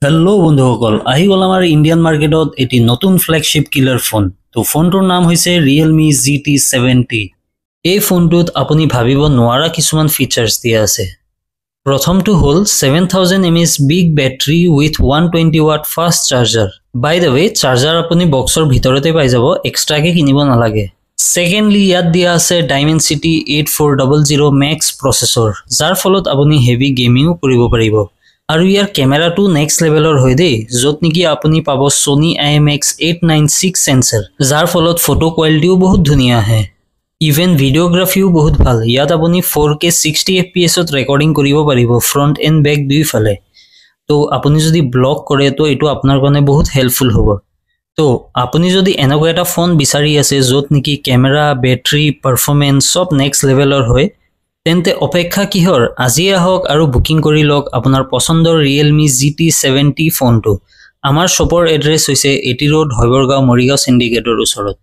Hello' বন্ধুসকল, আহি গ'ল আমাৰ ইণ্ডিয়ান মাৰ্কেটত এটি নতুন ফ্লেগশ্বিপ কিলাৰ ফোন। তো ফোনটোৰ নাম হৈছে ৰিয়েলমি GT70। এই ফোনটোত আপুনি ভাবিব নোৱাৰা কিছুমান ফিচাৰ্ছ দিয়া আছে। প্ৰথমটো হ'ল 7000 mAh big battery with 120 watt fast charger. By the way, charger আপুনি বক্সৰ ভিতৰতে পাই যাব, এক্সট্ৰাকৈ কিনিব নালাগে। ছেকেণ্ডলি, ইয়াত দিয়া আছে Dimensity 8400 মেক্স প্ৰচেছৰ, যাৰ ফলত আপুনি হেভি গেমিঙো কৰিব পাৰিব। আৰু ইয়াৰ কেমেৰাটো নেক্সট লেভেলৰ হয় দেই, য'ত নেকি আপুনি পাব Sony IMX896 সেন্সৰ, যাৰ ফলত ফটো কোৱালিটিও বহুত ধুনীয়া আহে। ইভেন ভিডিঅ'গ্ৰাফিও বহুত ভাল। ইয়াত আপুনি 4K 60 FPS ৰেকৰ্ডিং কৰিব পাৰিব, ফ্ৰণ্ট এণ্ড বেক দুইফালে। তো আপুনি যদি ব্লগ কৰে তো এইটো আপোনাৰ কাৰণে বহুত হেল্পফুল হ'ব। তো আপুনি যদি এনেকুৱা এটা ফোন বিচাৰি আছে য'ত নেকি কেমেৰা, বেটাৰী, পাৰফৰ্মেঞ্চ চব নেক্সট লেভেলৰ হয়, তেন্তে অপেক্ষা কিহৰ? আজিয়ে আহক আৰু বুকিং কৰি লওক আপোনাৰ পচন্দৰ ৰিয়েলমি GT70 ফোনটো। আমাৰ শ্বপৰ এড্ৰেছ হৈছে 80 ৰোড, হৈবৰগাঁও, মৰিগাঁও চিণ্ডিকেটৰ ওচৰত।